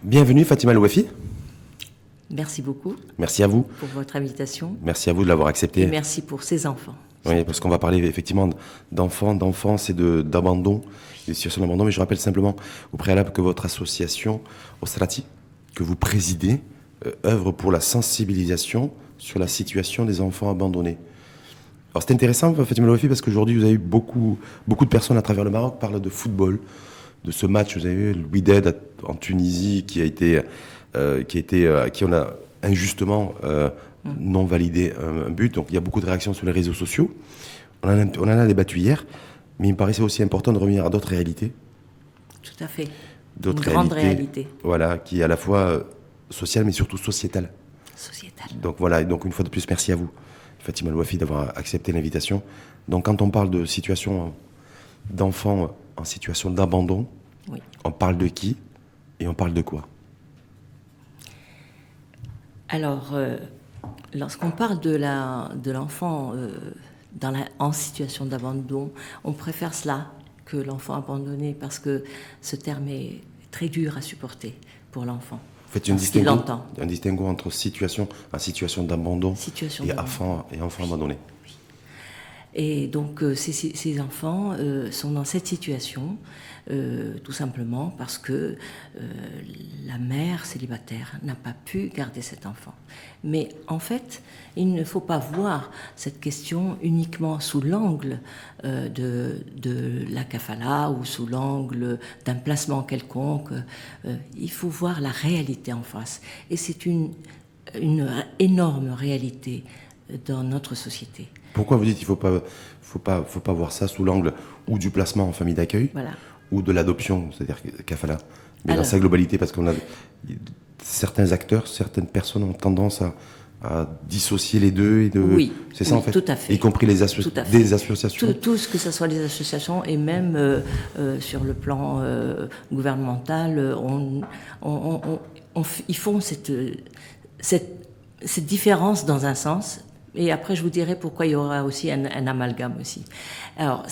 Bienvenue Fatima Louafi. Merci beaucoup Merci à vous. pour votre invitation. Merci à vous de l'avoir accepté. Et merci pour ces enfants. Oui, parce qu'on va parler effectivement d'enfance et d'abandon, des situations d'abandon. Mais je rappelle simplement au préalable que votre association, Ostrati, que vous présidez, œuvre pour la sensibilisation sur la situation des enfants abandonnés. Alors c'est intéressant, Fatima Louafi, parce qu'aujourd'hui vous avez eu beaucoup de personnes à travers le Maroc parlent de football, de ce match. Vous avez eu le Wydad en Tunisie qui on a injustement non validé un but. Donc il y a beaucoup de réactions sur les réseaux sociaux. On en a débattu hier, mais il me paraissait aussi important de revenir à d'autres réalités. Tout à fait. D'autres Une grande réalité. Voilà, qui est à la fois sociale mais surtout sociétale. Sociétale. Donc voilà, donc une fois de plus, merci à vous, Fatima Louafi, d'avoir accepté l'invitation. Donc quand on parle de situation d'enfants en situation d'abandon, Oui. on parle de qui et on parle de quoi? Alors, lorsqu'on parle de l'enfant en situation d'abandon, on préfère cela que l'enfant abandonné parce que ce terme est très dur à supporter pour l'enfant. Vous faites un distinguo entre situation d'abandon et enfant abandonné. Et donc ces enfants sont dans cette situation tout simplement parce que la mère célibataire n'a pas pu garder cet enfant. Mais en fait, il ne faut pas voir cette question uniquement sous l'angle de la kafala ou sous l'angle d'un placement quelconque. Il faut voir la réalité en face. Et c'est une énorme réalité dans notre société. Pourquoi vous dites qu'il faut pas voir ça sous l'angle ou du placement en famille d'accueil, voilà, ou de l'adoption, c'est-à-dire kafala, mais dans sa globalité, parce qu'on a certains acteurs, certaines personnes ont tendance à dissocier les deux oui, c'est ça, oui, en fait, tout à fait, y compris des associations. Tout ce que ce soit les associations et même sur le plan gouvernemental, ils font cette différence dans un sens. Et après, je vous dirai pourquoi il y aura aussi un amalgame aussi. Alors,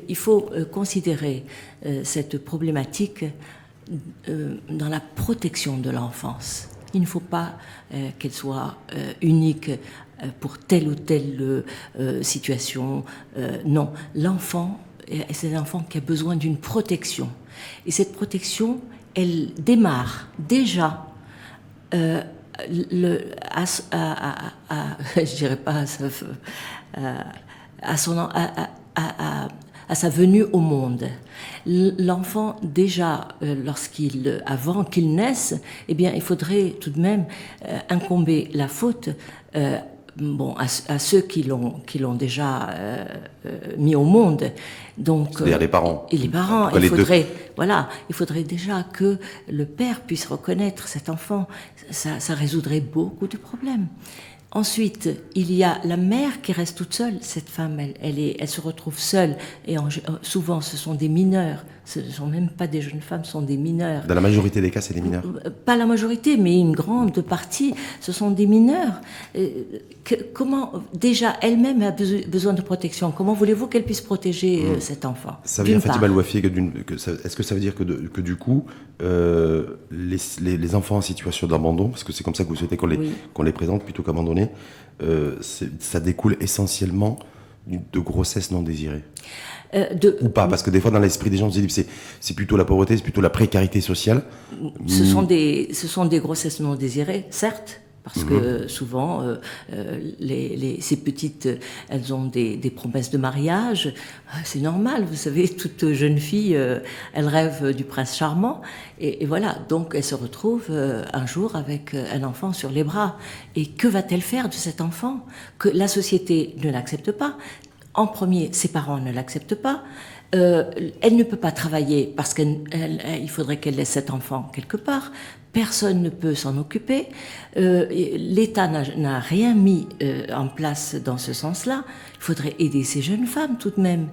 il faut considérer cette problématique dans la protection de l'enfance. Il ne faut pas qu'elle soit unique pour telle ou telle situation. Non, l'enfant, c'est un enfant qui a besoin d'une protection. Et cette protection, elle démarre déjà je dirais pas à sa venue au monde. L'enfant déjà avant qu'il naisse, eh bien il faudrait tout de même incomber la faute à ceux qui l'ont déjà mis au monde. Donc c'est-à-dire les parents. Et les parents, il faudrait déjà que le père puisse reconnaître cet enfant. Ça résoudrait beaucoup de problèmes. Ensuite, il y a la mère qui reste toute seule. Cette femme, elle se retrouve seule. Et souvent, ce sont des mineurs. Ce ne sont même pas des jeunes femmes, ce sont des mineurs. Dans la majorité des cas, c'est des mineurs. Pas la majorité, mais une grande partie, ce sont des mineurs. Comment, déjà, elle-même a besoin de protection. Comment voulez-vous qu'elle puisse protéger cet enfant? Ça veut dire, Fatima Louafi, est-ce que ça veut dire que du coup, les enfants en situation d'abandon, parce que c'est comme ça que vous souhaitez qu'on les présente plutôt qu'abandonnés, ça découle essentiellement de grossesse non désirée? Ou pas, parce que des fois dans l'esprit des gens on se dit c'est plutôt la pauvreté, c'est plutôt la précarité sociale. Ce sont des grossesses non désirées, certes, parce que souvent ces petites, elles ont des promesses de mariage. C'est normal, vous savez, toute jeune fille, elle rêve du prince charmant, et voilà, donc elle se retrouve un jour avec un enfant sur les bras. Et que va-t-elle faire de cet enfant que la société ne l'accepte pas? En premier, ses parents ne l'acceptent pas. Elle ne peut pas travailler parce qu'il faudrait qu'elle laisse cet enfant quelque part. Personne ne peut s'en occuper. L'État n'a rien mis en place dans ce sens-là. Il faudrait aider ces jeunes femmes tout de même.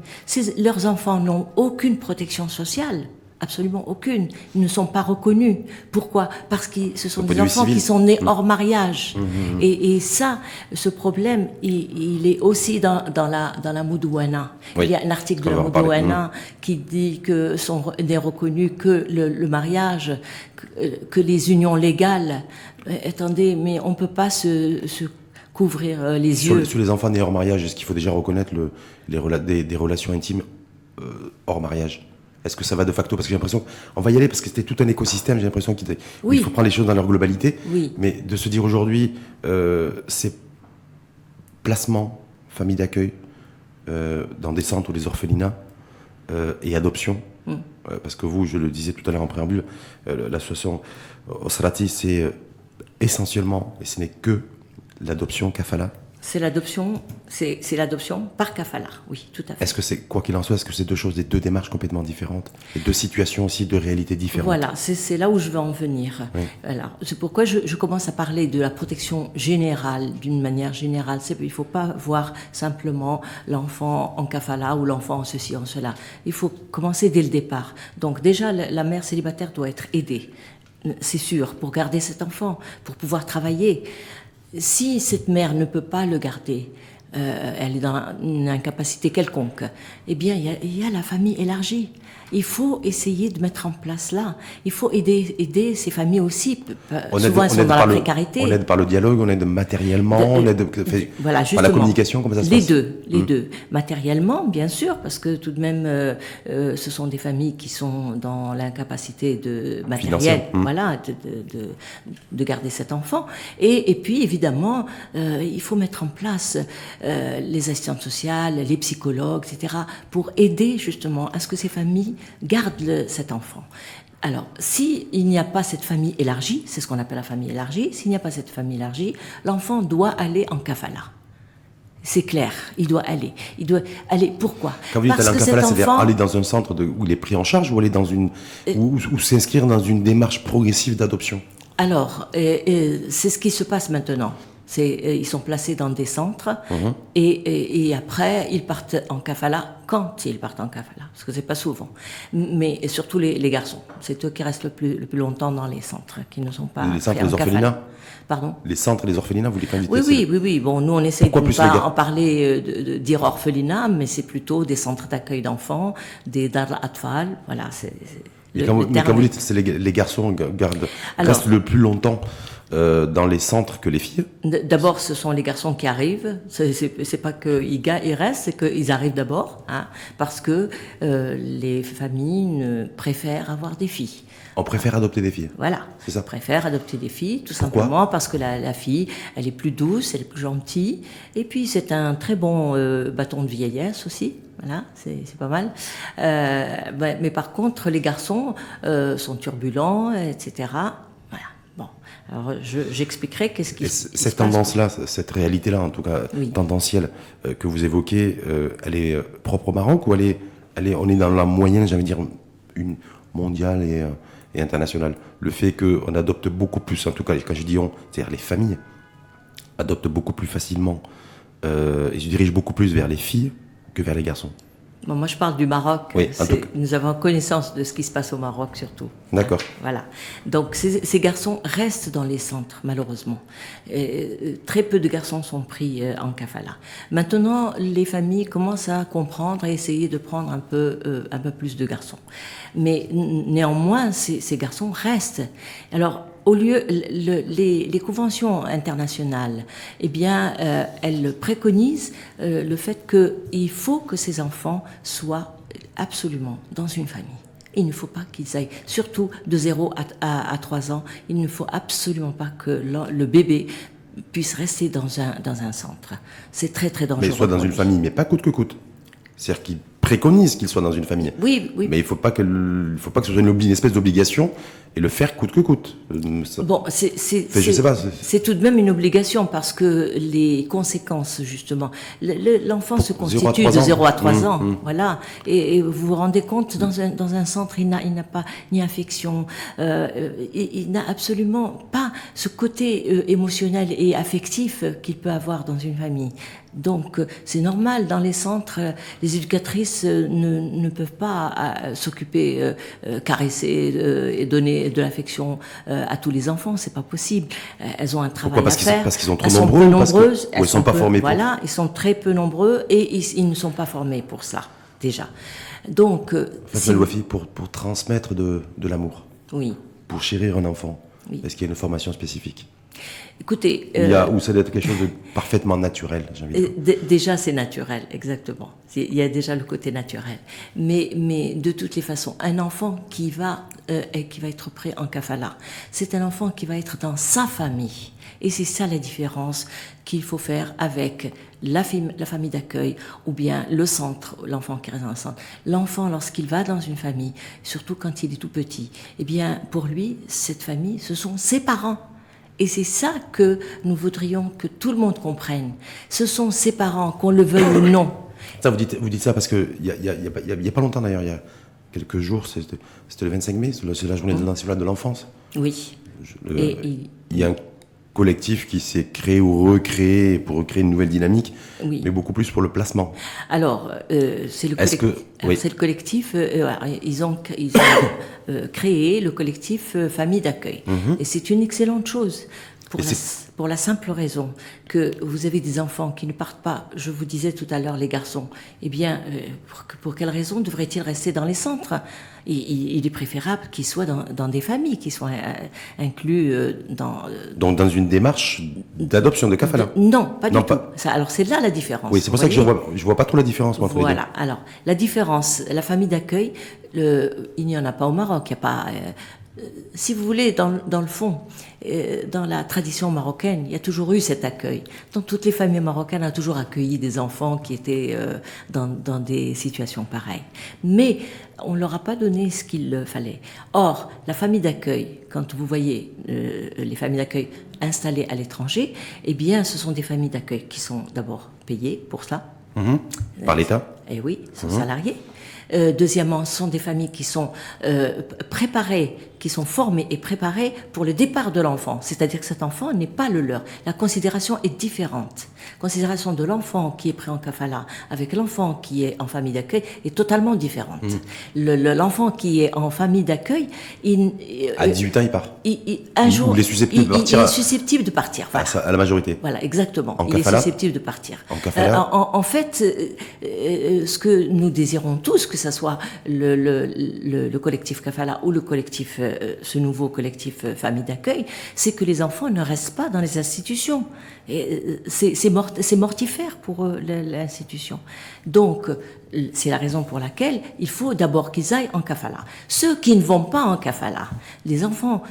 Leurs enfants n'ont aucune protection sociale. Absolument aucune. Ils ne sont pas reconnus. Pourquoi? Parce que ce sont des enfants civil. qui sont nés hors mariage. Et ça, ce problème, il est aussi dans la Moudouana. Oui. Il y a un article de On la va en parler. Moudouana qui dit que n'est reconnu que le mariage, que les unions légales. Attendez, mais on peut pas se couvrir les yeux. Sur les enfants nés hors mariage, est-ce qu'il faut déjà reconnaître des relations intimes hors mariage? Est-ce que ça va de facto? Parce que j'ai l'impression qu'on va y aller, parce que c'était tout un écosystème, j'ai l'impression Oui. il faut prendre les choses dans leur globalité. Oui. Mais de se dire aujourd'hui, ces placements, familles d'accueil, dans des centres ou des orphelinats, et adoption, parce que vous, je le disais tout à l'heure en préambule, l'association Osrati, c'est essentiellement, et ce n'est que l'adoption kafala. C'est l'adoption par kafala, oui, tout à fait. Est-ce que c'est, quoi qu'il en soit, est-ce que c'est des deux démarches complètement différentes, et deux situations aussi, deux réalités différentes? Voilà, c'est là où je veux en venir. Oui. Alors, c'est pourquoi je commence à parler de la protection générale, d'une manière générale. Il ne faut pas voir simplement l'enfant en kafala ou l'enfant en ceci, en cela. Il faut commencer dès le départ. Donc déjà, la mère célibataire doit être aidée, c'est sûr, pour garder cet enfant, pour pouvoir travailler. Si cette mère ne peut pas le garder, elle est dans une incapacité quelconque, eh bien, il y a la famille élargie. Il faut essayer de mettre en place là. Il faut aider ces familles aussi. Souvent, elles sont dans la précarité. On aide par le dialogue, on aide matériellement, on aide voilà, par la communication, comment ça se passe? Les deux. Matériellement, bien sûr, parce que tout de même, ce sont des familles qui sont dans l'incapacité de matériel, voilà, de garder cet enfant. Et puis, évidemment, il faut mettre en place les assistantes sociales, les psychologues, etc., pour aider justement à ce que ces familles gardent cet enfant. Alors, s'il n'y a pas cette famille élargie, c'est ce qu'on appelle la famille élargie, s'il n'y a pas cette famille élargie, l'enfant doit aller en kafala. C'est clair, il doit aller. Pourquoi? Quand vous dites aller en kafala, c'est-à-dire aller dans un centre où il est pris en charge, ou aller dans ou s'inscrire dans une démarche progressive d'adoption? Alors, c'est ce qui se passe maintenant. Ils sont placés dans des centres et après ils partent en kafala quand ils partent en kafala, parce que c'est pas souvent. Mais surtout les garçons, c'est eux qui restent le plus longtemps dans les centres, qui ne sont pas. Les centres, les orphelinats. Pardon. Les centres, les orphelinats, vous les invitez? Oui. Bon, nous on essaie de ne pas en parler, de dire orphelinat, mais c'est plutôt des centres d'accueil d'enfants, des dar atfal, voilà. Mais quand vous dites c'est les garçons restent le plus longtemps dans les centres que les filles? D'abord, ce sont les garçons qui arrivent. C'est pas qu'ils restent, c'est qu'ils arrivent d'abord, parce que les familles préfèrent avoir des filles. On préfère adopter des filles. Voilà. C'est ça. On préfère adopter des filles, tout Pourquoi? simplement parce que la fille, elle est plus douce, elle est plus gentille, et puis c'est un très bon bâton de vieillesse aussi. Voilà, c'est pas mal. Mais par contre, les garçons sont turbulents, etc. Voilà. Bon, alors j'expliquerai qu'est-ce qui se passe. Cette tendance-là, cette réalité-là, en tout cas tendancielle, que vous évoquez, elle est propre au Maroc, ou on est dans la moyenne, j'allais dire, une mondiale et internationale? Le fait qu'on adopte beaucoup plus, en tout cas, quand je dis on, c'est-à-dire les familles adoptent beaucoup plus facilement et se dirigent beaucoup plus vers les filles que vers les garçons. Bon, moi, je parle du Maroc. Oui, nous avons connaissance de ce qui se passe au Maroc, surtout. D'accord. Voilà. Donc, ces garçons restent dans les centres, malheureusement. Très peu de garçons sont pris en kafala. Maintenant, les familles commencent à comprendre et essayer de prendre un peu plus de garçons. Mais néanmoins, ces garçons restent. Alors, au lieu, les conventions internationales, eh bien, elles préconisent le fait qu'il faut que ces enfants soient absolument dans une famille. Il ne faut pas qu'ils aillent, surtout de 0 à 3 ans, il ne faut absolument pas que le bébé puisse rester dans un centre. C'est très, très dangereux. Mais soit dans une famille, mais pas coûte que coûte. C'est-à-dire qu'ils préconisent qu'il soit dans une famille. Oui. Mais il ne faut pas que ce soit une espèce d'obligation et le faire coûte que coûte. Bon, Je sais pas. c'est tout de même une obligation parce que les conséquences, justement, l'enfant se constitue de 0 à 3 ans, voilà. Et vous vous rendez compte, dans un centre, il n'a pas ni affection, il n'a absolument pas ce côté émotionnel et affectif qu'il peut avoir dans une famille. Donc c'est normal, dans les centres, les éducatrices ne peuvent pas s'occuper, caresser et donner de l'affection à tous les enfants, c'est pas possible. Elles ont un travail à faire. Parce qu'ils sont trop nombreux, ou ils sont pas formés pour. Voilà, ils sont très peu nombreux et ils ne sont pas formés pour ça, déjà. Donc, pour transmettre de l'amour, oui, pour chérir un enfant, oui. Est-ce qu'il y a une formation spécifique? Écoutez, ou ça doit être quelque chose de parfaitement naturel, j'ai envie de dire. Déjà, c'est naturel, exactement. Il y a déjà le côté naturel. Mais de toutes les façons, un enfant qui va être pris en kafala, c'est un enfant qui va être dans sa famille. Et c'est ça la différence qu'il faut faire avec la famille d'accueil ou bien le centre, l'enfant qui reste dans le centre. L'enfant, lorsqu'il va dans une famille, surtout quand il est tout petit, eh bien, pour lui, cette famille, ce sont ses parents. Et c'est ça que nous voudrions que tout le monde comprenne. Ce sont ses parents, qu'on le veuille ou non. Ça, vous dites ça parce que il y a pas longtemps d'ailleurs, il y a quelques jours, c'était le 25 mai, c'est la journée nationale de l'enfance. Oui. Il y a un collectif qui s'est créé ou recréé pour recréer une nouvelle dynamique, oui. Mais beaucoup plus pour le placement. Alors, c'est le collectif. Ils ont créé le collectif Famille d'accueil, et c'est une excellente chose. Pour la simple raison que vous avez des enfants qui ne partent pas, je vous disais tout à l'heure, les garçons, eh bien, pour quelle raison devraient-ils rester dans les centres? Il est préférable qu'ils soient dans des familles, qu'ils soient inclus Donc dans une démarche d'adoption de kafala? Non, pas du tout. Alors c'est là la différence. Oui, c'est pour ça que je vois pas trop la différence entre les deux. Voilà, alors la différence, la famille d'accueil, il n'y en a pas au Maroc, il n'y a pas... si vous voulez, dans le fond, dans la tradition marocaine, il y a toujours eu cet accueil. Donc toutes les familles marocaines ont toujours accueilli des enfants qui étaient dans des situations pareilles. Mais on ne leur a pas donné ce qu'il fallait. Or, la famille d'accueil, quand vous voyez les familles d'accueil installées à l'étranger, eh bien, ce sont des familles d'accueil qui sont d'abord payées pour ça. Par l'État? Eh oui, sont salariés. Deuxièmement, ce sont des familles qui sont préparées, qui sont formées et préparées pour le départ de l'enfant. C'est-à-dire que cet enfant n'est pas le leur. La considération est différente. La considération de l'enfant qui est pris en kafala avec l'enfant qui est en famille d'accueil est totalement différente. L'enfant qui est en famille d'accueil, à 18 ans, il part. Un jour, il est susceptible de partir. Il est susceptible de partir. Voilà. À la majorité. Voilà, exactement. En il kafala? est susceptible de partir. En kafala? En fait, ce que nous désirons tous, que ce soit le collectif kafala ou le collectif, ce nouveau collectif famille d'accueil, c'est que les enfants ne restent pas dans les institutions. C'est mortifère pour l'institution. Donc, c'est la raison pour laquelle il faut d'abord qu'ils aillent en kafala. Ceux qui ne vont pas en kafala, les enfants,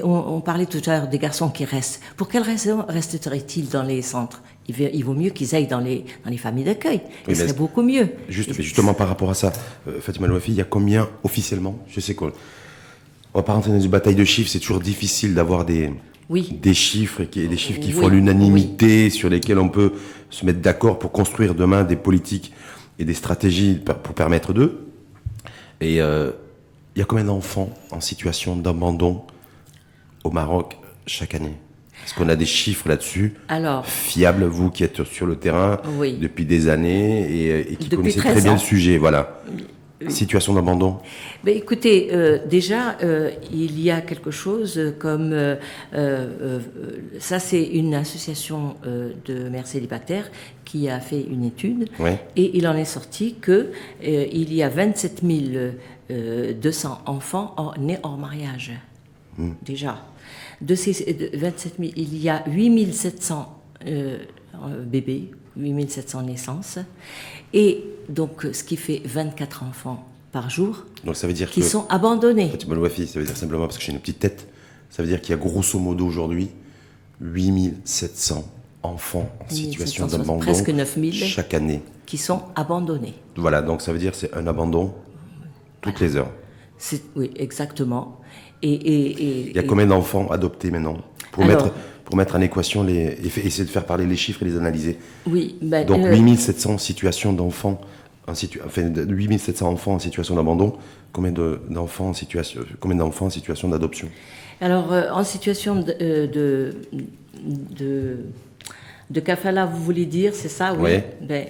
on parlait tout à l'heure des garçons qui restent. Pour quelle raison resteraient-ils dans les centres? Il vaut mieux qu'ils aillent dans les familles d'accueil. Oui, ce serait beaucoup mieux. Justement, par rapport à ça, Fatima Louafi, il y a combien officiellement? Je sais qu'on va pas rentrer dans une bataille de chiffres, c'est toujours difficile d'avoir des chiffres, des chiffres qui font l'unanimité, sur lesquels on peut se mettre d'accord pour construire demain des politiques et des stratégies pour permettre d'eux. Et il y a combien d'enfants en situation d'abandon au Maroc chaque année? Est-ce qu'on a des chiffres là-dessus fiables, vous qui êtes sur le terrain depuis des années et qui connaissez très bien le sujet, voilà. Situation d'abandon? Ben écoutez, déjà, il y a quelque chose comme... ça, c'est une association de mères célibataires qui a fait une étude, et il en est sorti que il y a 27 200 enfants nés hors mariage, déjà. De ces 27 000, il y a 8 700 bébés, 8 700 naissances, et donc ce qui fait 24 enfants par jour. Donc ça veut dire qui sont abandonnés. Fatima Louafi, ça veut dire simplement, parce que j'ai une petite tête, ça veut dire qu'il y a grosso modo aujourd'hui 8 700 enfants en situation d'abandon, presque 9 000 chaque année, qui sont abandonnés. Voilà, donc ça veut dire que c'est un abandon toutes les heures. Oui, exactement. Il y a combien d'enfants adoptés maintenant pour mettre en équation essayer de faire parler les chiffres et les analyser. Oui. Donc 8700 situations d'enfants, 8700 enfants en situation d'abandon. Combien d'enfants en situation d'adoption? Alors, en situation de kafala, vous voulez dire, c'est ça? Oui.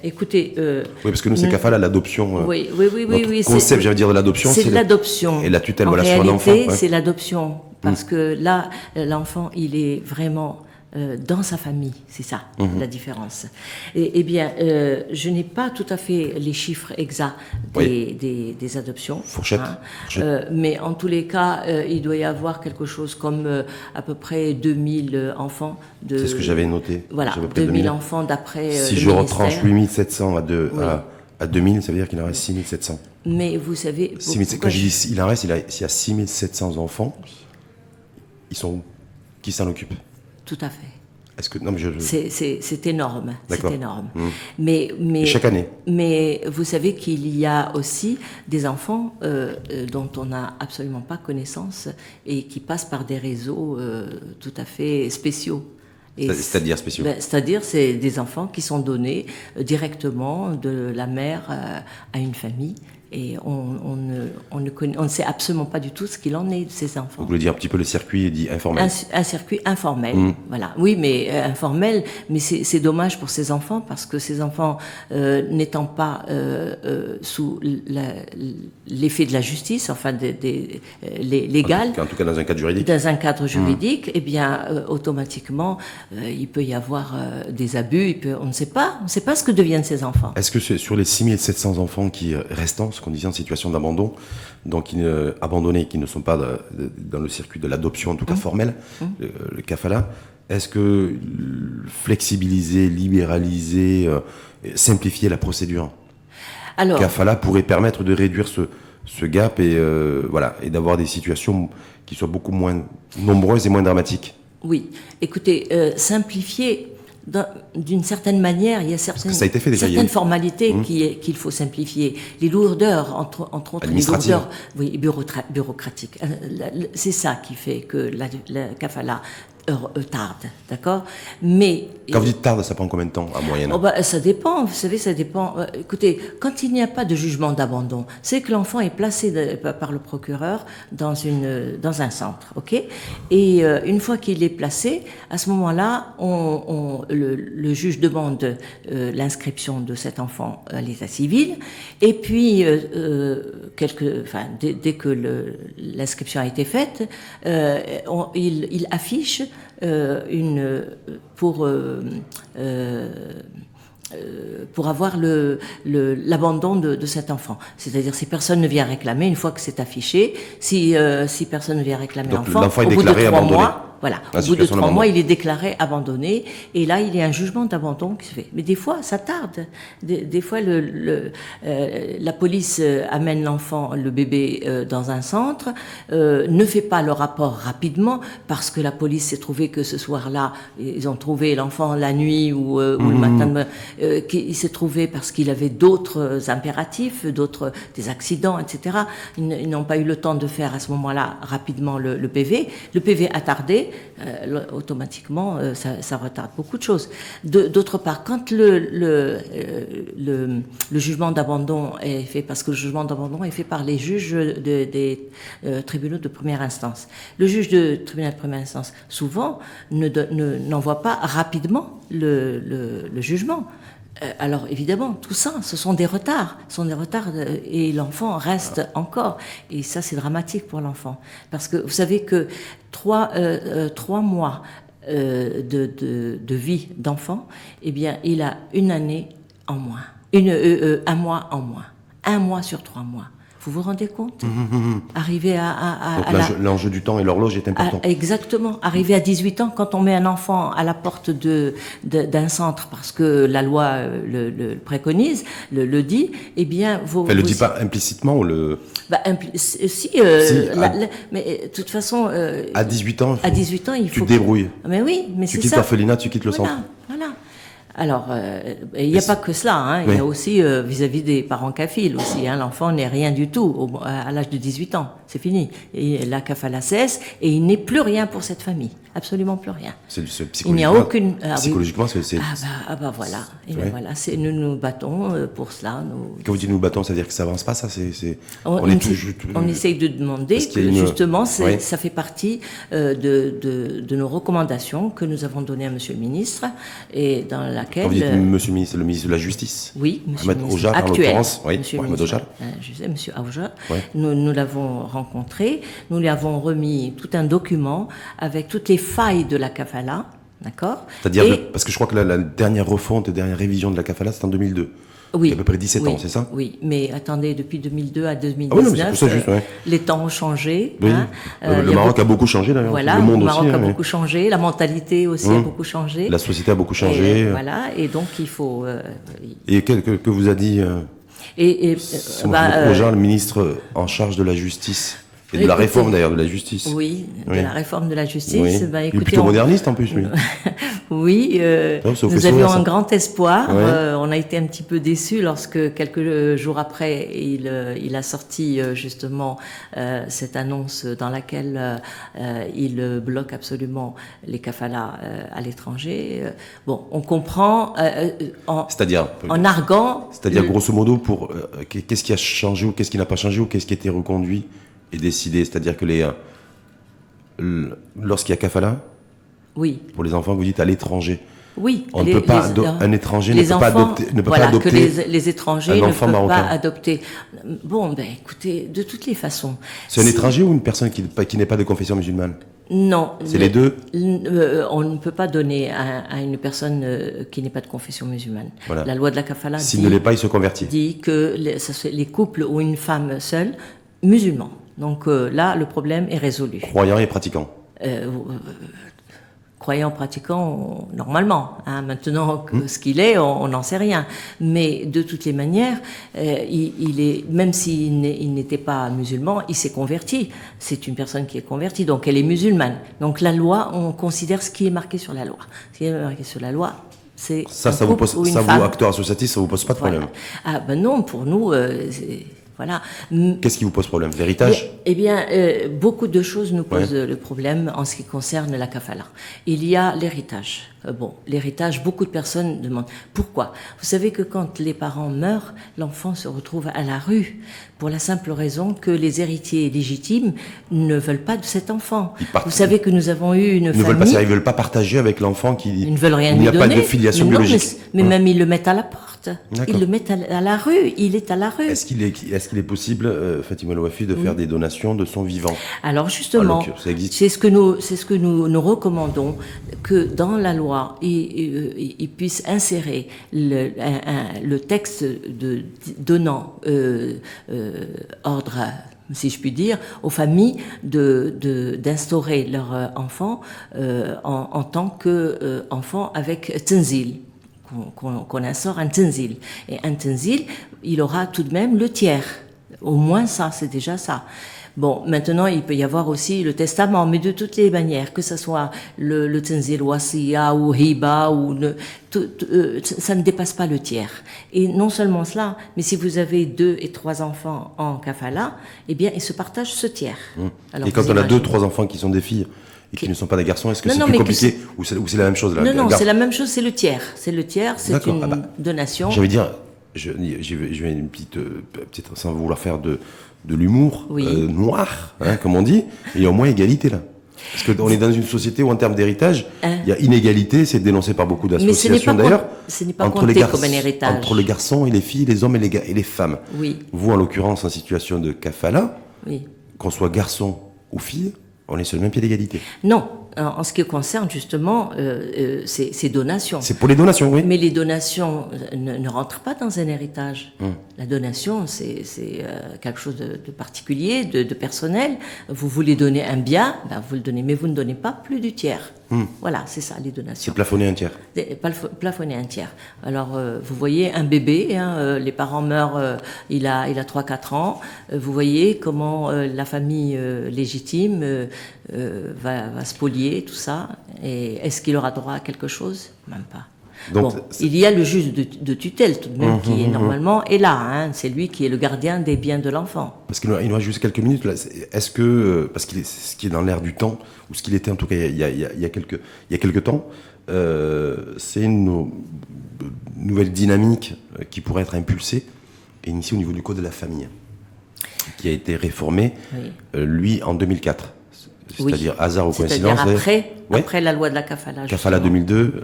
Écoutez. Oui, parce que nous, c'est kafala, l'adoption. Oui. Notre concept, j'allais dire, de l'adoption, c'est l'adoption. Et la tutelle, en sur un enfant. En réalité, c'est l'adoption. Parce que là, l'enfant, il est vraiment dans sa famille. C'est ça, la différence. Eh bien, je n'ai pas tout à fait les chiffres exacts des adoptions. Fourchette. Mais en tous les cas, il doit y avoir quelque chose comme à peu près 2000 enfants. C'est ce que j'avais noté. Voilà, 2000 enfants d'après si je retranche 8700 à 2000, ça veut dire qu'il en reste 6700. Mais vous savez... Quand je dis il en reste, il y a 6700 enfants. Qui s'en occupe? Tout à fait. C'est énorme. D'accord. C'est énorme. Mais chaque année. Mais vous savez qu'il y a aussi des enfants dont on n'a absolument pas connaissance et qui passent par des réseaux tout à fait spéciaux. C'est-à-dire spéciaux? C'est-à-dire, c'est des enfants qui sont donnés directement de la mère à une famille. Et on ne sait absolument pas du tout ce qu'il en est de ces enfants. Vous voulez dire un petit peu le circuit dit informel? Un circuit informel, voilà. Oui, mais informel, mais c'est dommage pour ces enfants parce que ces enfants n'étant pas sous l'effet de la justice, enfin légal. En tout cas, dans un cadre juridique. Dans un cadre juridique, eh bien, automatiquement, il peut y avoir des abus. On ne sait pas ce que deviennent ces enfants. Est-ce que sur les 6700 enfants qui restants, ce qu'on disait en situation d'abandon, donc abandonnés, qui ne sont pas dans le circuit de l'adoption, en tout cas formelle, le kafala, est-ce que flexibiliser, libéraliser, simplifier la procédure kafala pourrait permettre de réduire ce gap et d'avoir des situations qui soient beaucoup moins nombreuses et moins dramatiques? Oui, écoutez, simplifier... D'une certaine manière, il y a certaines formalités qu'il faut simplifier. Les lourdeurs, entre autres, les lourdeurs bureaucratiques. C'est ça qui fait que la kafala tarde, d'accord? Mais quand vous dites tarde, ça prend combien de temps à moyenne? Ça dépend, vous savez, ça dépend. Écoutez, quand il n'y a pas de jugement d'abandon, c'est que l'enfant est placé par le procureur dans un centre, ok? Et une fois qu'il est placé, à ce moment-là, le juge demande l'inscription de cet enfant à l'état civil, et puis dès que l'inscription a été faite, il affiche pour avoir l'abandon de cet enfant. C'est-à-dire si personne ne vient réclamer, une fois que c'est affiché, si personne ne vient réclamer l'enfant, est déclaré abandonné. Au bout de 3 mois, il est déclaré abandonné, et là, il y a un jugement d'abandon qui se fait. Mais des fois, ça tarde. Des fois, la police amène l'enfant, le bébé, dans un centre, ne fait pas le rapport rapidement, parce que la police s'est trouvée que ce soir-là, ils ont trouvé l'enfant la nuit ou le matin, il s'est trouvé parce qu'il avait d'autres impératifs, des accidents, etc. Ils n'ont pas eu le temps de faire à ce moment-là rapidement le PV. Le PV a tardé. Automatiquement, ça retarde beaucoup de choses. D'autre part, quand le jugement d'abandon est fait, parce que le jugement d'abandon est fait par les juges des tribunaux de première instance. Le juge de tribunal de première instance, souvent, n'envoie pas rapidement le jugement. Alors évidemment, tout ça, ce sont des retards, et l'enfant reste encore. Et ça, c'est dramatique pour l'enfant, parce que vous savez que 3 mois de vie d'enfant, eh bien, il a une année en moins, un mois en moins, 1 mois sur 3 mois. Vous vous rendez compte? Arriver Donc l'enjeu du temps et l'horloge est important. Exactement. Arriver à 18 ans, quand on met un enfant à la porte d'un centre, parce que la loi le préconise, le dit, eh bien... Elle le dit pas implicitement ou le... mais de toute façon... à 18 ans, il faut... tu te débrouilles. Mais oui, mais c'est ça. Tu quittes l'orphelinat, tu quittes le centre. Voilà. Alors, il n'y a pas que cela, hein. Il y a aussi vis-à-vis des parents kafiles aussi. Hein. L'enfant n'est rien du tout à l'âge de 18 ans. C'est fini. Et la kafala cesse et il n'est plus rien pour cette famille. Absolument plus rien. Il n'y a aucune... psychologiquement, c'est... voilà. Et ben voilà. Nous nous battons pour cela. Quand vous dites nous battons, ça veut dire que ça avance pas, ça On essaye de demander que justement, ça fait partie de nos recommandations que nous avons données à Monsieur le ministre et dans laquelle... Quand vous dites Monsieur le ministre, c'est le ministre de la Justice. Oui, Monsieur Ahmed Ojal, en l'occurrence. Oui, Ahmed Ojal. Monsieur Ojal. Nous l'avons rencontré, nous lui avons remis tout un document avec toutes les failles de la kafala, d'accord. C'est-à-dire, parce que je crois que la dernière refonte, la dernière révision de la kafala, c'est en 2002. Oui. Il y a à peu près 17 ans, c'est ça? Oui, mais attendez, depuis 2002 à 2019, les temps ont changé. Oui. Hein, le Maroc a beaucoup changé d'ailleurs. Voilà, le monde Maroc aussi, a beaucoup changé, la mentalité aussi a beaucoup changé. La société a beaucoup changé. Voilà, et donc il faut... Et que vous a dit le ministre en charge de la justice et de la réforme d'ailleurs de la justice. Oui, de la réforme de la justice. Oui. Écoutez, il est plutôt moderniste en plus, lui. Oui, nous avions un grand espoir. On a été un petit peu déçus lorsque quelques jours après, il a sorti justement cette annonce dans laquelle il bloque absolument les kafalas à l'étranger. Bon, on comprend en arguant. C'est-à-dire grosso modo pour qu'est-ce qui a changé ou qu'est-ce qui n'a pas changé ou qu'est-ce qui a été reconduit et décidé, c'est-à-dire que lorsqu'il y a kafala, oui, pour les enfants, vous dites à l'étranger. Oui, on ne peut pas un étranger ne peut pas adopter que les étrangers ne peuvent pas adopter. Bon, ben écoutez, de toutes les façons. C'est un étranger ou une personne qui n'est pas de confession musulmane? Non. C'est les deux. On ne peut pas donner à une personne qui n'est pas de confession musulmane. Voilà. La loi de la kafala s'il ne l'est pas, il se convertit. Dit que les couples ou une femme seule, musulmans. Donc là, le problème est résolu. Croyant et pratiquant. Croyant, pratiquant, normalement. Hein. Maintenant, ce qu'il est, on n'en sait rien. Mais de toutes les manières, même s'il n'était pas musulman, il s'est converti. C'est une personne qui est convertie, donc elle est musulmane. Donc la loi, on considère ce qui est marqué sur la loi. Ce qui est marqué sur la loi, c'est ça vous acteur associatif, ça vous pose pas de problème? Ah ben non, pour nous, voilà. Qu'est-ce qui vous pose problème? L'héritage? Eh bien, beaucoup de choses nous posent le problème en ce qui concerne la kafala. Il y a l'héritage. L'héritage, beaucoup de personnes demandent pourquoi. Vous savez que quand les parents meurent, l'enfant se retrouve à la rue pour la simple raison que les héritiers légitimes ne veulent pas de cet enfant. Vous savez que nous avons eu une famille... Ils ne veulent pas partager avec l'enfant qui... Ils ne veulent rien lui donner. Il n'y a pas de filiation biologique. Mais même ils le mettent à la porte. Ils le mettent à la rue. Il est à la rue. Est-ce qu'il est possible, Fatima Louafi, de faire des donations de son vivant? Alors justement, c'est ce que nous recommandons, que dans la loi, il puisse insérer le texte donnant ordre, si je puis dire, aux familles d'instaurer leur enfant en tant qu'enfant avec tenzil. Qu'on instaure un tenzil. Et un tenzil, il aura tout de même le tiers. Au moins ça, c'est déjà ça. Bon, maintenant, il peut y avoir aussi le testament, mais de toutes les manières, que ce soit le tenzil wasiya ou hiba, ça ne dépasse pas le tiers. Et non seulement cela, mais si vous avez 2 et 3 enfants en kafala, eh bien, ils se partagent ce tiers. Alors, et quand on a 2, 3 enfants qui sont des filles et qui ne sont pas des garçons, est-ce que c'est plus compliqué ou c'est la même chose là? Non, c'est la même chose, c'est le tiers. C'est le tiers, c'est une donation. J'allais dire, je vais une petite, sans vouloir faire de l'humour noir, hein, comme on dit, il y a au moins égalité là. Parce qu'on est dans une société où en termes d'héritage, il y a inégalité, c'est dénoncé par beaucoup d'associations d'ailleurs. Ce n'est pas compté comme un héritage. Entre les garçons et les filles, les hommes et les femmes. Oui. Vous, en l'occurrence, en situation de kafala, qu'on soit garçon ou fille, on est sur le même pied d'égalité. Non, en ce qui concerne justement ces donations. C'est pour les donations, oui. Mais les donations ne rentrent pas dans un héritage. La donation, c'est quelque chose de particulier, de personnel. Vous voulez donner un bien, vous le donnez, mais vous ne donnez pas plus du tiers. Voilà, c'est ça, les donations. C'est plafonné un tiers. Plafonné un tiers. Alors, vous voyez, un bébé, les parents meurent, il a 3-4 ans. Vous voyez comment la famille légitime va spolier tout ça. Et est-ce qu'il aura droit à quelque chose? Même pas. Donc, bon, il y a le juge de tutelle tout de même qui est normalement est là. Hein, c'est lui qui est le gardien des biens de l'enfant. Parce qu'il nous reste juste quelques minutes là. Est-ce que parce qu'il est ce qui est dans l'air du temps ou ce qu'il était en tout cas il y a quelques temps, c'est une nouvelle dynamique qui pourrait être impulsée et initiée au niveau du code de la famille, qui a été réformé, lui en 2004. C'est-à-dire hasard ou coïncidence. Après la loi de la kafala. Kafala 2002,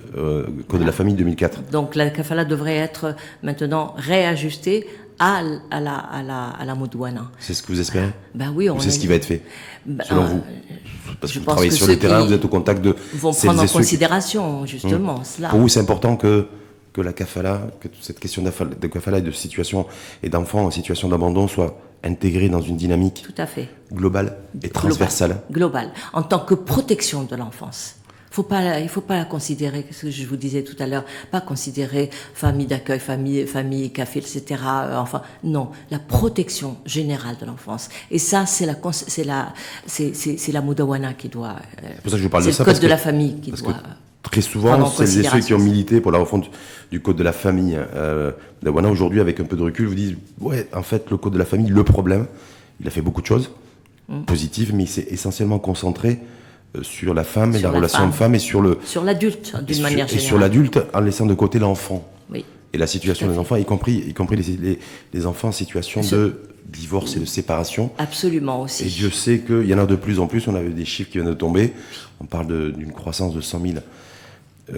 code de la famille 2004. Donc la kafala devrait être maintenant réajustée à la Modouana. C'est ce que vous espérez? Ben oui, c'est ce qui va être fait, selon vous? Parce que vous travaillez sur le terrain, vous êtes au contact de... Vont prendre en considération, justement, cela. Pour vous, c'est important que la kafala, que cette question de kafala et de situation et d'enfants en situation d'abandon soit intégrée dans une dynamique tout à fait globale et transversale. Globale, en tant que protection de l'enfance. Il faut pas la considérer, ce que je vous disais tout à l'heure, pas considérer famille d'accueil, famille café, etc. Enfin, non, la protection générale de l'enfance. Et ça, c'est la Modawana qui doit. C'est pour ça que je vous parle de ça. C'est le code de la famille qui doit. Très souvent, celles et ceux qui ont milité pour la refonte du code de la famille d'Awana, aujourd'hui, avec un peu de recul, vous disent, ouais, en fait, le code de la famille, le problème, il a fait beaucoup de choses positives, mais il s'est essentiellement concentré sur la femme et la relation homme-femme et sur l'adulte, d'une manière générale. Et sur l'adulte, en laissant de côté l'enfant. Oui. Et la situation des enfants, y compris les enfants en situation de divorce et de séparation. Absolument aussi. Et Dieu sait qu'il y en a de plus en plus, on avait des chiffres qui viennent de tomber, on parle d'une croissance de 100 000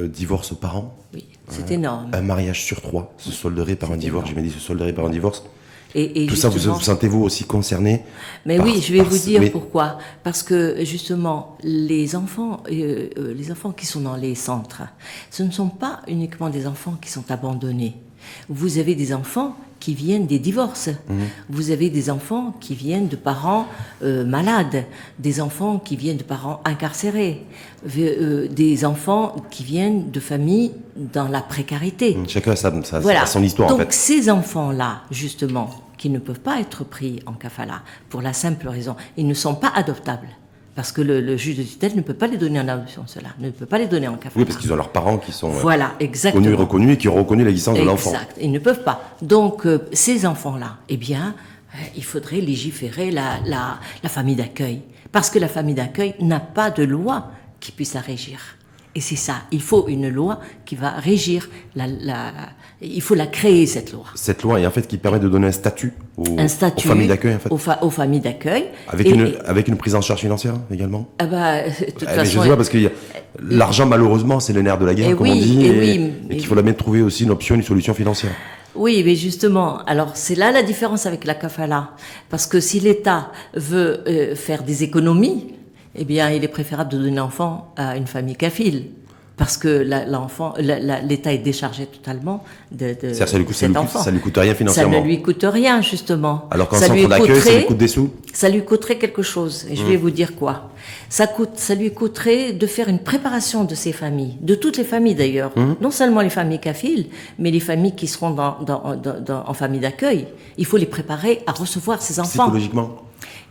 divorces par an. Oui, c'est énorme. Un mariage sur 3 se solderait par un divorce, j'ai bien dit se solderait par un divorce. Et tout ça, vous sentez-vous aussi concerné? Mais oui, je vais vous dire pourquoi. Parce que justement, les enfants qui sont dans les centres, ce ne sont pas uniquement des enfants qui sont abandonnés. Vous avez des enfants qui viennent des divorces. Vous avez des enfants qui viennent de parents malades, des enfants qui viennent de parents incarcérés, des enfants qui viennent de familles dans la précarité. Chacun a son histoire. Donc en fait. Ces enfants-là, justement, qui ne peuvent pas être pris en kafala, pour la simple raison, ils ne sont pas adoptables. Parce que le juge de tutelle ne peut pas les donner en adoption, cela, ne peut pas les donner en kafala. Oui, parce qu'ils ont leurs parents qui sont connus et reconnus et qui ont reconnu l'existence de l'enfant. Exact, ils ne peuvent pas. Donc, ces enfants-là, eh bien, il faudrait légiférer la famille d'accueil. Parce que la famille d'accueil n'a pas de loi qui puisse la régir. Et c'est ça, il faut une loi qui va régir il faut la créer, cette loi. Cette loi, et en fait, qui permet de donner un statut aux familles d'accueil, en fait. Aux familles d'accueil. Avec une prise en charge financière, également. De toute façon, je sais pas, parce que l'argent, malheureusement, c'est le nerf de la guerre, comme on dit, et qu'il faut bien trouver aussi une option, une solution financière. Oui, mais justement, alors c'est là la différence avec la kafala. Parce que si l'État veut faire des économies, eh bien, il est préférable de donner l'enfant à une famille kafile. Parce que l'État est déchargé totalement de cet enfant. Ça lui coûte rien financièrement. Ça ne lui coûte rien, justement. Alors qu'en centre d'accueil, ça lui coûte des sous? Ça lui coûterait quelque chose. Et je vais vous dire quoi. Ça lui coûterait de faire une préparation de ces familles, de toutes les familles d'ailleurs. Non seulement les familles kafiles, mais les familles qui seront en famille d'accueil. Il faut les préparer à recevoir ces enfants. Psychologiquement.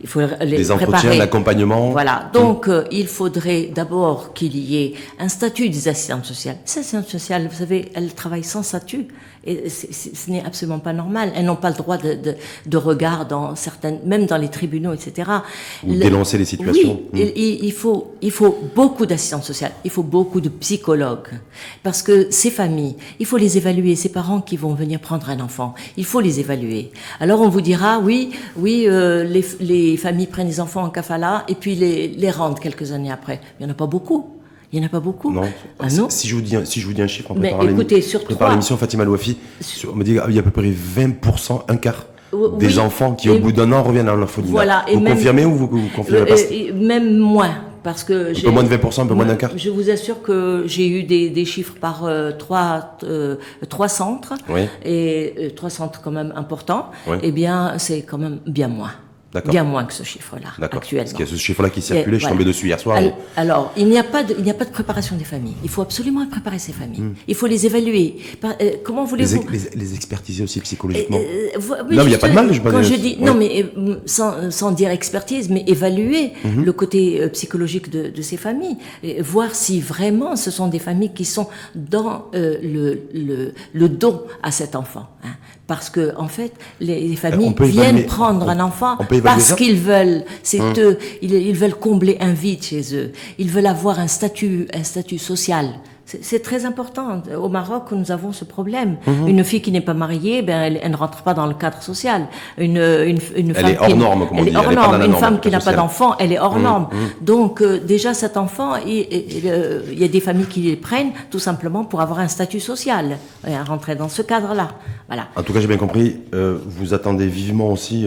Il faut les entretiens, préparer. l'accompagnement. Voilà. Donc, il faudrait d'abord qu'il y ait un statut des assistantes sociales. Les assistantes sociales, vous savez, elles travaillent sans statut. Et ce n'est absolument pas normal. Elles n'ont pas le droit de regard même dans les tribunaux, etc. Ou dénoncer les situations. Oui, il faut beaucoup d'assistantes sociales. Il faut beaucoup de psychologues. Parce que ces familles, il faut les évaluer. Ces parents qui vont venir prendre un enfant, il faut les évaluer. Alors on vous dira, les familles prennent les enfants en kafala et puis les rendent quelques années après. Il n'y en a pas beaucoup. Il n'y en a pas beaucoup. Non. Non. Si je vous dis un chiffre, en préparant l'émission Fatima Louafi, on me dit qu'il y a à peu près 20%, un quart des enfants qui, au bout d'un an, reviennent à l'orphelinat. Voilà, vous confirmez ou vous confirmez pas? Même moins. Parce que un peu moins de 20%, un peu moins d'un quart. Je vous assure que j'ai eu des chiffres par trois centres, et 3 centres quand même importants. Oui. Eh bien, c'est quand même bien moins. D'accord. Bien moins que ce chiffre-là, D'accord. actuellement. Parce qu'il y a ce chiffre-là qui circulait, je suis Voilà. tombé dessus hier soir. Alors, il n'y a pas de préparation des familles. Il faut absolument préparer ces familles. Il faut les évaluer. Comment voulez-vous Les expertiser aussi psychologiquement. Oui, Non, mais il n'y a pas de mal, je quand pense. je dis non, mais sans dire expertise, mais évaluer le côté psychologique de ces familles, et voir si vraiment ce sont des familles qui sont dans le don à cet enfant. Hein. Parce que en fait, les familles viennent prendre un enfant parce qu'ils veulent, c'est eux, ils veulent combler un vide chez eux. Ils veulent avoir un statut social. C'est très important. Au Maroc, nous avons ce problème. Une fille qui n'est pas mariée, elle ne rentre pas dans le cadre social. Une femme elle est hors norme, comme on dit. Elle est hors norme. Une femme qui n'a pas sociale. d'enfant, elle est hors norme. Donc, déjà, cet enfant, il y a des familles qui les prennent tout simplement pour avoir un statut social. Et rentrer dans ce cadre-là. Voilà. En tout cas, j'ai bien compris. Vous attendez vivement aussi.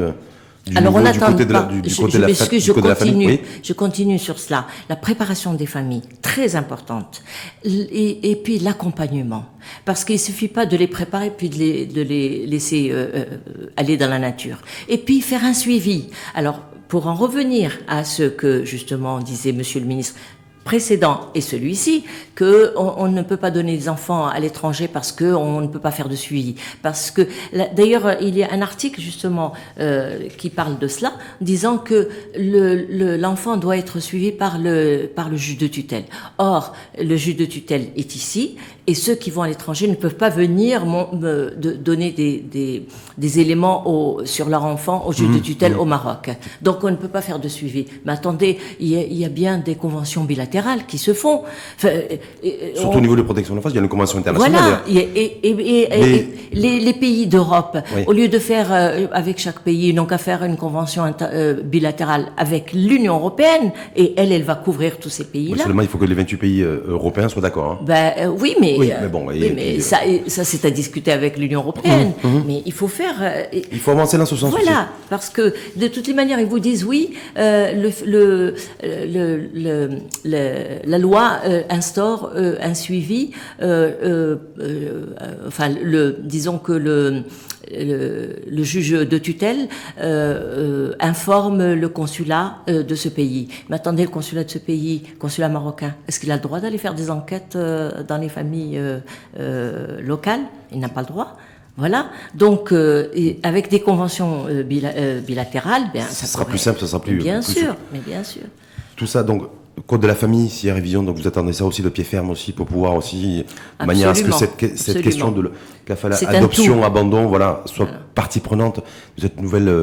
Alors on n'attend pas. Je continue sur cela. La préparation des familles, très importante. Et puis l'accompagnement, parce qu'il suffit pas de les préparer puis de les laisser aller dans la nature. Et puis faire un suivi. Alors pour en revenir à ce que justement disait Monsieur le ministre précédent et celui-ci, que on ne peut pas donner des enfants à l'étranger parce que on ne peut pas faire de suivi. Parce que d'ailleurs il y a un article justement qui parle de cela, disant que l'enfant doit être suivi par le juge de tutelle. Or le juge de tutelle est ici et ceux qui vont à l'étranger ne peuvent pas venir donner des éléments sur leur enfant au juge de tutelle au Maroc. Donc on ne peut pas faire de suivi. Mais attendez, il y a bien des conventions bilatérales qui se font. Enfin, surtout au niveau de protection de l'enfance, il y a une convention internationale. Voilà. Les pays d'Europe, au lieu de faire avec chaque pays, ils n'ont qu'à faire une convention bilatérale avec l'Union européenne, et elle va couvrir tous ces pays-là. Oui, seulement il faut que les 28 pays européens soient d'accord. Hein. Oui, mais bon. Ça c'est à discuter avec l'Union européenne. Mais il faut faire. Il faut avancer dans ce sens. Voilà, aussi. parce que de toutes les manières, ils vous disent oui. La loi instaure un suivi. Disons que le juge de tutelle informe le consulat de ce pays. Mais attendez, le consulat de ce pays, consulat marocain, est-ce qu'il a le droit d'aller faire des enquêtes dans les familles locales? Il n'a pas le droit. Voilà. Donc, avec des conventions bilatérales, ça sera plus simple, ça sera plus. Bien plus sûr, simple. mais bien sûr. Tout ça, donc. Code de la famille, s'il y a révision, donc vous attendez ça aussi de pied ferme aussi pour pouvoir aussi, de manière à ce que cette question de adoption, abandon, soit partie prenante de cette nouvelle,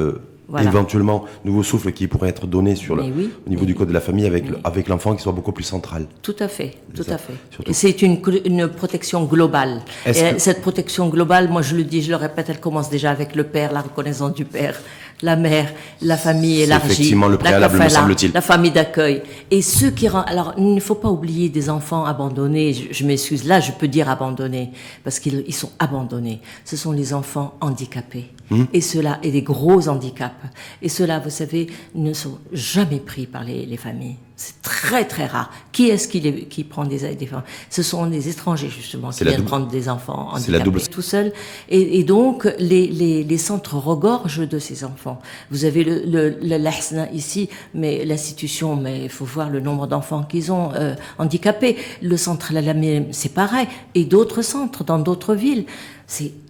éventuellement, nouveau souffle qui pourrait être donné sur au niveau du code de la famille avec l'enfant qui soit beaucoup plus central. Tout à fait, tout à fait. Et c'est une protection globale. Et cette protection globale, moi je le répète, elle commence déjà avec le père, la reconnaissance du père. La mère, la famille élargie, effectivement le préalable, me semble-t-il. La famille d'accueil. Et ceux qui alors, il ne faut pas oublier des enfants abandonnés. Je m'excuse, là, je peux dire abandonnés, parce qu'ils sont abandonnés. Ce sont les enfants handicapés. Et ceux-là, et des gros handicaps. Et ceux-là, vous savez, ne sont jamais pris par les familles. C'est très, très rare. Qui est-ce qui prend des enfants? Ce sont les étrangers, justement, qui viennent prendre des enfants handicapés tout seuls. Et donc, les centres regorgent de ces enfants. Vous avez l'Ahsna ici, mais l'institution, mais il faut voir le nombre d'enfants qu'ils ont handicapés. Le centre Lalamé, c'est pareil. Et d'autres centres dans d'autres villes.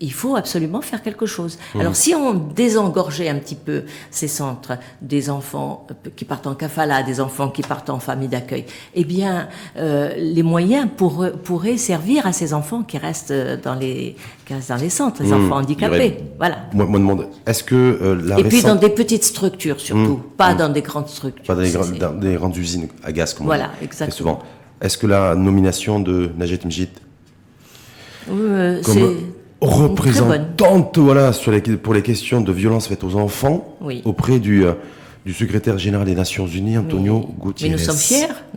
Il faut absolument faire quelque chose. Alors, si on désengorgeait un petit peu ces centres, des enfants qui partent en kafala, des enfants qui partent en famille d'accueil, eh bien, les moyens pourraient servir à ces enfants qui restent dans les centres, les enfants handicapés. Voilà. Moi, je me demande, est-ce que puis dans des petites structures, surtout, pas dans des grandes structures. Pas dans des grandes usines à gaz, comme on dit. Voilà, exactement. Souvent. Est-ce que la nomination de Najet Mjid représentante pour les questions de violence faites aux enfants auprès du secrétaire général des Nations Unies, Antonio Guterres. Mais nous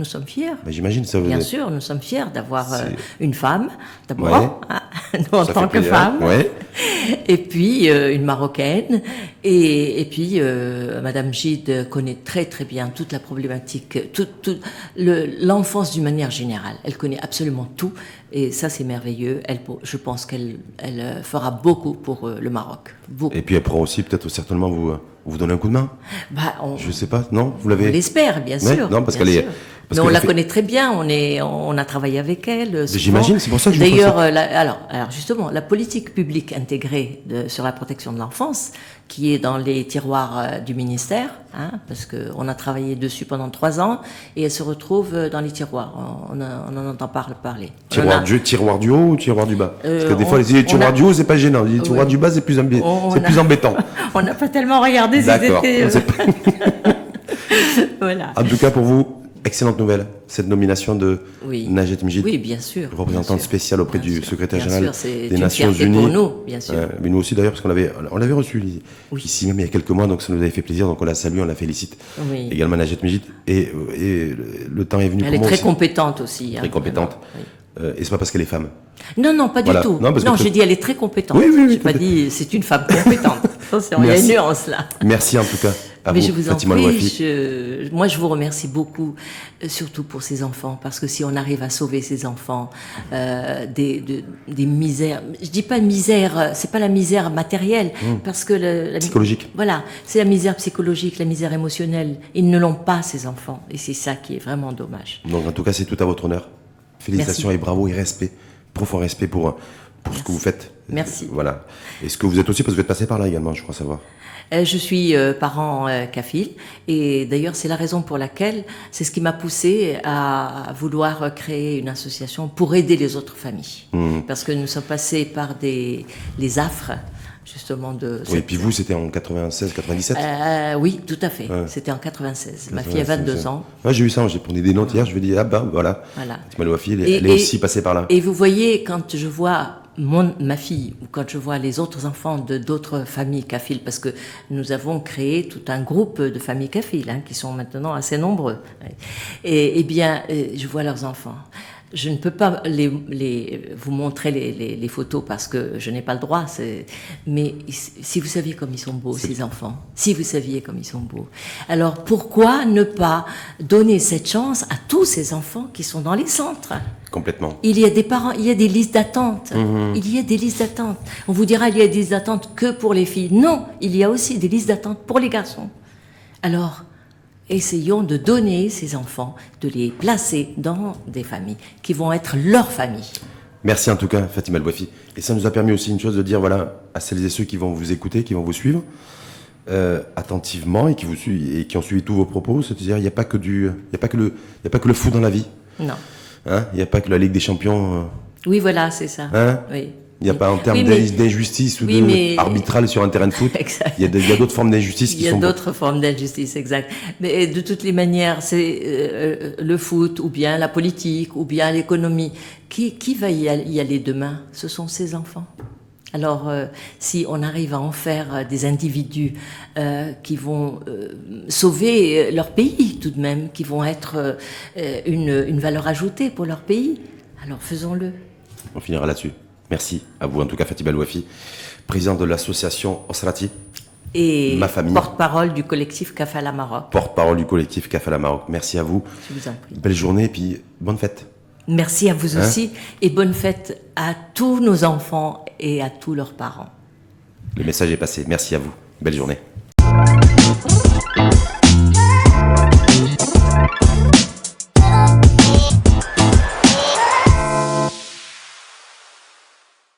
sommes fiers. Mais j'imagine ça. Bien sûr, nous sommes fiers d'avoir une femme, d'abord, nous en tant que femme, et puis une Marocaine, et puis Madame Gide connaît très très bien toute la problématique, l'enfance d'une manière générale. Elle connaît absolument tout, et ça c'est merveilleux. Je pense qu'elle fera beaucoup pour le Maroc. Beaucoup. Et puis elle pourra aussi peut-être certainement vous vous donnez un coup de main? Je sais pas, non? Vous l'avez? On l'espère, bien Ouais, sûr. non, parce bien qu'elle est. sûr. Parce Mais on qu'elle la fait- connaît très bien, on a travaillé avec elle. souvent. J'imagine, c'est pour ça que je vous D'ailleurs, pose alors justement, la politique publique intégrée sur la protection de l'enfance, qui est dans les tiroirs du ministère, parce qu'on a travaillé dessus pendant 3 ans, et elle se retrouve dans les tiroirs. On en entend parler. Tiroir du haut ou tiroir du bas? Parce que des fois, on- les tiroirs on a- du haut, c'est pas gênant. Les tiroirs Oui. du bas, c'est plus, c'est plus embêtant. On n'a pas tellement regardé ces D'accord. étés. On sait pas. Voilà. En tout cas, pour vous, excellente nouvelle, cette nomination de Oui. Najat Mijid, Oui, bien sûr. représentante bien sûr. spéciale auprès Bien du sûr. secrétaire Bien général sûr, c'est des une Nations fierté Unies. pour nous, bien sûr. Mais nous aussi d'ailleurs, parce on l'avait reçu Oui. ici même il y a quelques mois, donc ça nous avait fait plaisir, donc on la salue, on la félicite. Oui. Également Najat Mijid, et le temps est venu Elle pour est moi très aussi. compétente aussi. Très compétente. Oui. Et c'est pas parce qu'elle est femme. Non, pas Voilà. du tout. Non, parce que j'ai dit elle est très compétente. Oui, oui, oui, J'ai pas dit c'est une femme compétente. Attention, il y a une Merci. nuance là. Merci en tout cas à Mais vous, je vous en Fatima prie, Louafi. moi je vous remercie beaucoup, surtout pour ces enfants, parce que si on arrive à sauver ces enfants des misères, je dis pas misère, c'est pas la misère matérielle, parce que Psychologique. Voilà, c'est la misère psychologique, la misère émotionnelle. Ils ne l'ont pas ces enfants, et c'est ça qui est vraiment dommage. Donc en tout cas, c'est tout à votre honneur. Félicitations Merci. et bravo et respect, profond respect pour ce que vous faites. Merci. Voilà. Et ce que vous êtes aussi, parce que vous êtes passé par là également, je crois savoir. Je suis parent kafil, et d'ailleurs c'est la raison pour laquelle c'est ce qui m'a poussé à vouloir créer une association pour aider les autres familles, parce que nous sommes passés par les affres justement de. Oui, et puis vous, c'était en 96, 97. Oui, tout à fait. Ouais. C'était en 96. Ma fille a 22 ans. Ouais, j'ai eu ça, j'ai pris des notes hier, je me dis, ah ben voilà. Voilà. Fatima Louafi, elle est aussi passée par là. Et vous voyez, quand je vois ma fille, ou quand je vois les autres enfants de d'autres familles kafiles, parce que nous avons créé tout un groupe de familles kafiles, qui sont maintenant assez nombreux. Et bien, je vois leurs enfants. Je ne peux pas vous montrer les photos parce que je n'ai pas le droit. Mais si vous saviez comme ils sont beaux, ces enfants, si vous saviez comme ils sont beaux, alors pourquoi ne pas donner cette chance à tous ces enfants qui sont dans les centres? Complètement. Il y a des parents, il y a des listes d'attente. Il y a des listes d'attente. On vous dira, il y a des listes d'attente que pour les filles. Non, il y a aussi des listes d'attente pour les garçons. Alors, essayons de donner ces enfants, de les placer dans des familles qui vont être leurs familles. Merci en tout cas, Fatima Louafi. Et ça nous a permis aussi une chose de dire, voilà, à celles et ceux qui vont vous écouter, qui vont vous suivre attentivement et qui ont suivi tous vos propos, c'est-à-dire il n'y a pas que le foot dans la vie. Non. Il n'y a pas que la Ligue des Champions. Oui, voilà, c'est ça. Il Oui. n'y a pas en termes d'injustice ou arbitrale sur un terrain de foot. Exact. Il y a d'autres formes d'injustice qui sont. Il y a d'autres formes d'injustice, exact. Mais de toutes les manières, c'est le foot, ou bien la politique, ou bien l'économie. Qui va y aller demain? Ce sont ces enfants. Alors, si on arrive à en faire des individus qui vont sauver leur pays tout de même, qui vont être une valeur ajoutée pour leur pays, alors faisons-le. On finira là-dessus. Merci à vous, en tout cas, Fatima Louafi, présidente de l'association Osrati. Et Ma famille. porte-parole du collectif Kafala Maroc. Porte-parole du collectif Kafala Maroc. Merci à vous. Je vous en prie. Belle journée et puis bonne fête. Merci à vous aussi et bonne fête à tous nos enfants et à tous leurs parents. Le message est passé. Merci à vous. Belle journée.